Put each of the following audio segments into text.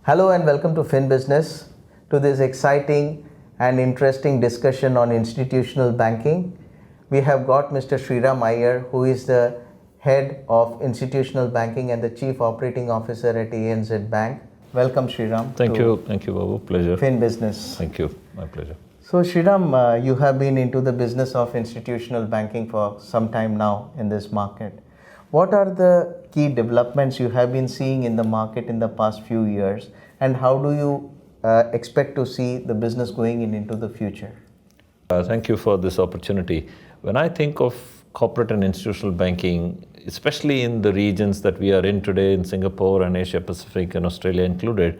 Hello and welcome to Fin Business, to this exciting and interesting discussion on institutional banking. We have got Mr. Sreeram Iyer, who is the head of institutional banking and the chief operating officer at ANZ Bank. Welcome, Sreeram. Thank you, Babu. Pleasure. Fin Business. Thank you. My pleasure. So, Sreeram, you have been into the business of institutional banking for some time now in this market. What are the key developments you have been seeing in the market in the past few years, and how do you expect to see the business going into the future? Thank you for this opportunity. When I think of corporate and institutional banking, especially in the regions that we are in today, in Singapore and Asia Pacific and Australia included,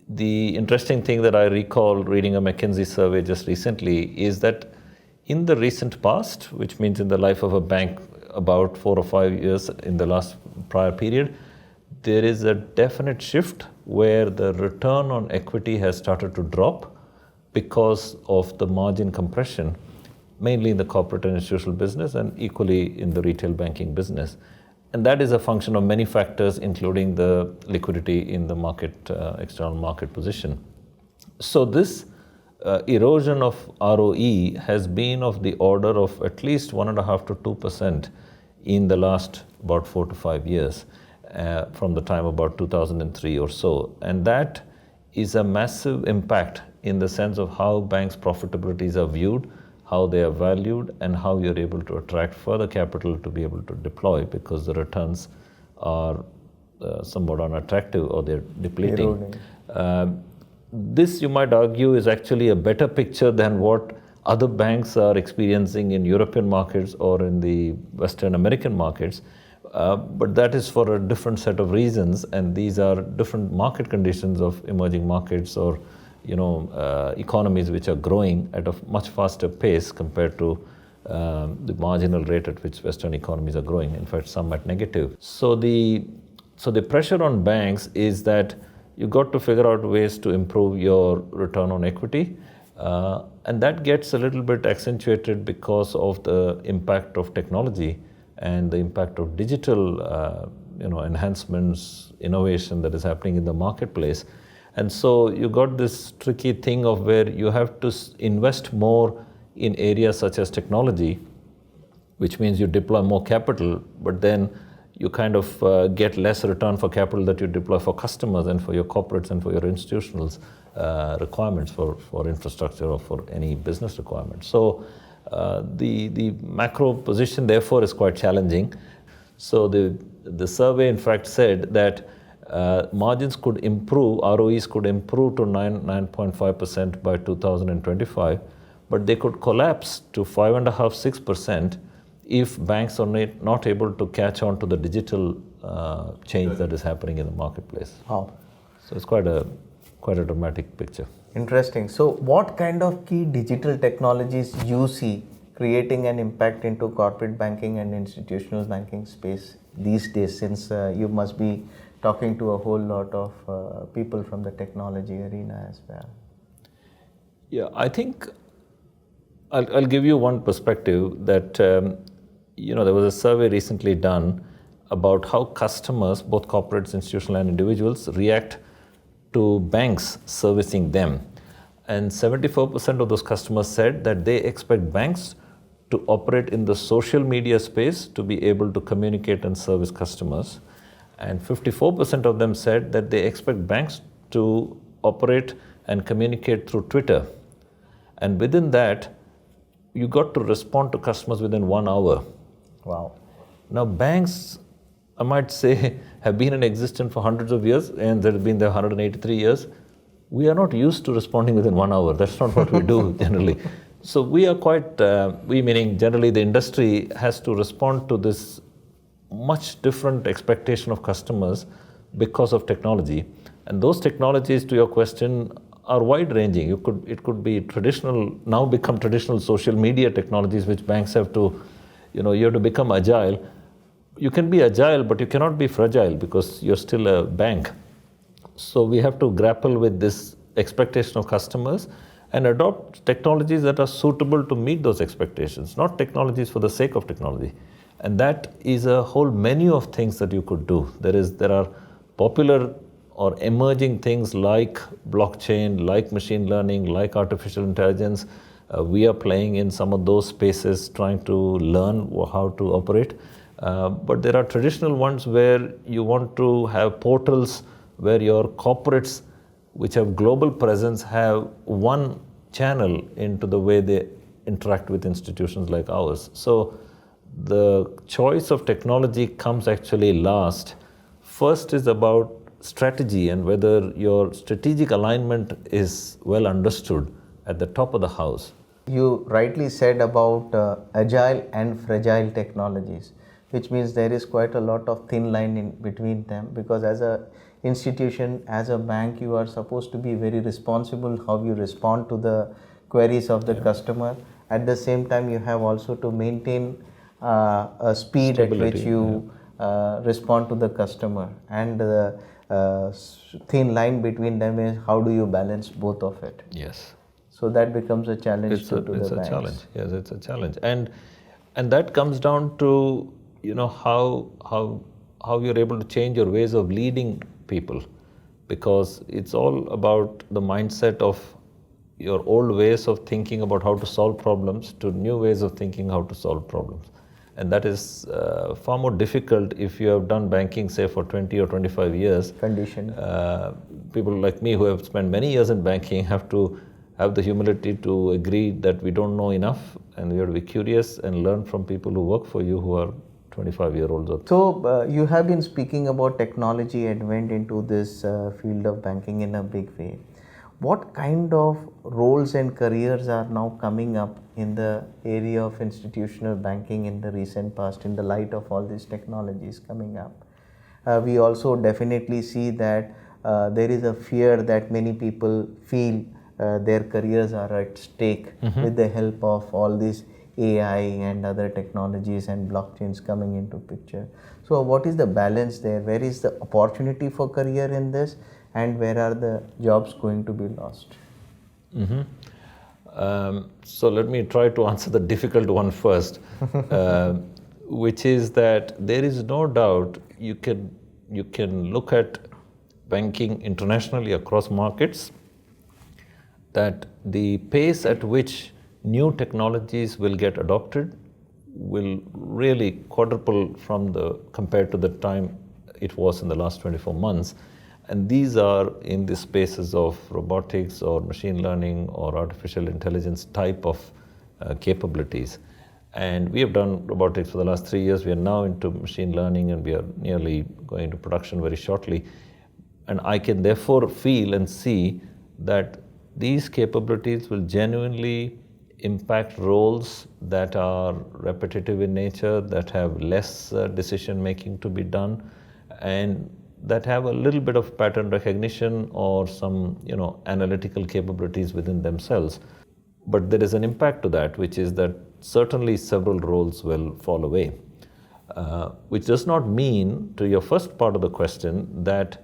the interesting thing that I recall reading a McKinsey survey just recently is that in the recent past, which means in the life of a bank about 4 or 5 years in the last prior period, there is a definite shift where the return on equity has started to drop because of the margin compression, mainly in the corporate and institutional business and equally in the retail banking business. And that is a function of many factors, including the liquidity in the market, external market position. So this erosion of ROE has been of the order of at least 1.5% to 2% in the last about 4 to 5 years, from the time about 2003 or so. And that is a massive impact in the sense of how banks' profitabilities are viewed, how they are valued, and how you're able to attract further capital to be able to deploy, because the returns are somewhat unattractive or they're depleting. This, you might argue, is actually a better picture than what other banks are experiencing in European markets or in the Western American markets. But that is for a different set of reasons, and these are different market conditions of emerging markets or economies which are growing at a much faster pace compared to the marginal rate at which Western economies are growing. In fact, some at negative. So the pressure on banks is that you got to figure out ways to improve your return on equity, and that gets a little bit accentuated because of the impact of technology and the impact of digital enhancements, innovation that is happening in the marketplace. And so you got this tricky thing of where you have to invest more in areas such as technology, which means you deploy more capital, but then you kind of get less return for capital that you deploy for customers and for your corporates and for your institutionals requirements for infrastructure or for any business requirements. So the macro position therefore is quite challenging. So the survey in fact said that margins could improve, ROEs could improve to 9.5% by 2025, but they could collapse to 5.5-6% if banks are not able to catch on to the digital change that is happening in the marketplace. Wow. So it's quite a dramatic picture. Interesting. So what kind of key digital technologies you see creating an impact into corporate banking and institutional banking space these days, since you must be talking to a whole lot of people from the technology arena as well? Yeah, I think I'll give you one perspective that there was a survey recently done about how customers, both corporates, institutional and individuals, react to banks servicing them. And 74% of those customers said that they expect banks to operate in the social media space to be able to communicate and service customers. And 54% of them said that they expect banks to operate and communicate through Twitter. And within that, you got to respond to customers within 1 hour. Wow. Now, banks, I might say, have been in existence for hundreds of years, and they've been there 183 years. We are not used to responding within 1 hour. That's not what we do generally. So we are quite, we meaning generally the industry has to respond to this much different expectation of customers because of technology. And those technologies, to your question, are wide-ranging. It could be traditional, now become traditional social media technologies, which banks have to, you have to become agile. You can be agile, but you cannot be fragile because you're still a bank. So we have to grapple with this expectation of customers and adopt technologies that are suitable to meet those expectations, not technologies for the sake of technology. And that is a whole menu of things that you could do. There are popular or emerging things like blockchain, like machine learning, like artificial intelligence. We are playing in some of those spaces, trying to learn how to operate. But there are traditional ones where you want to have portals where your corporates, which have global presence, have one channel into the way they interact with institutions like ours. So the choice of technology comes actually last. First is about strategy and whether your strategic alignment is well understood at the top of the house. You rightly said about agile and fragile technologies, which means there is quite a lot of thin line in between them, because as a institution, as a bank, you are supposed to be very responsible how you respond to the queries of the customer. At the same time, you have also to maintain a speed at which you respond to the customer, and the thin line between them is how do you balance both of it. Yes. So that becomes a challenge to the banks. It's a challenge. Yes, it's a challenge, and that comes down to how you're able to change your ways of leading people, because it's all about the mindset of your old ways of thinking about how to solve problems to new ways of thinking how to solve problems. And that is far more difficult if you have done banking, say, for 20 or 25 years. Condition. People like me who have spent many years in banking have to have the humility to agree that we don't know enough, and we have to be curious and learn from people who work for you who are 25-year-olds. So you have been speaking about technology advent into this field of banking in a big way. What kind of roles and careers are now coming up in the area of institutional banking in the recent past in the light of all these technologies coming up? We also definitely see that there is a fear that many people feel their careers are at stake with the help of all these AI and other technologies and blockchains coming into picture. So what is the balance there? Where is the opportunity for career in this, and where are the jobs going to be lost? So let me try to answer the difficult one first, which is that there is no doubt you can look at banking internationally across markets, that the pace at which new technologies will get adopted will really quadruple compared to the time it was in the last 24 months. And these are in the spaces of robotics or machine learning or artificial intelligence type of capabilities. And we have done robotics for the last 3 years. We are now into machine learning, and we are nearly going to production very shortly. And I can therefore feel and see that these capabilities will genuinely impact roles that are repetitive in nature, that have less decision making to be done, and that have a little bit of pattern recognition or some analytical capabilities within themselves. But there is an impact to that, which is that certainly several roles will fall away, which does not mean, to your first part of the question, that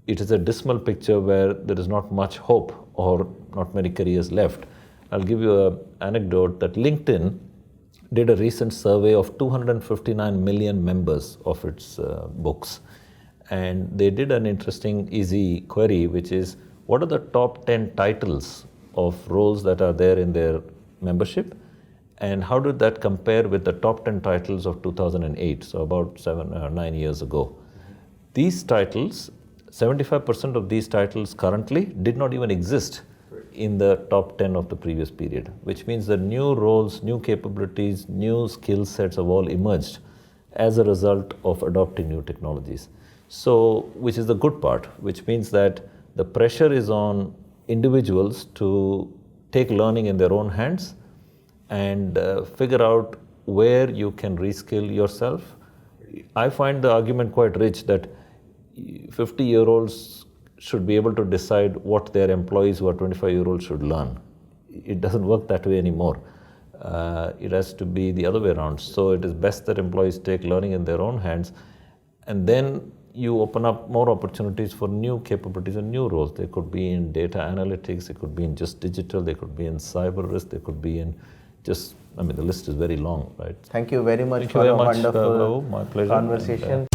it is a dismal picture where there is not much hope or not many careers left. I'll give you an anecdote that LinkedIn did a recent survey of 259 million members of its books. And they did an interesting, easy query, which is, what are the top 10 titles of roles that are there in their membership? And how did that compare with the top 10 titles of 2008, so about 7 or 9 years ago? These titles, 75% of these titles currently did not even exist in the top 10 of the previous period, which means that new roles, new capabilities, new skill sets have all emerged as a result of adopting new technologies. So, which is the good part, which means that the pressure is on individuals to take learning in their own hands and figure out where you can reskill yourself. I find the argument quite rich that 50-year-olds should be able to decide what their employees who are 25-year-olds should learn. It doesn't work that way anymore. It has to be the other way around. So it is best that employees take learning in their own hands, and then you open up more opportunities for new capabilities and new roles. They could be in data analytics, they could be in just digital, they could be in cyber risk, they could be in just, the list is very long, right? Thank you very much for a wonderful my pleasure. conversation.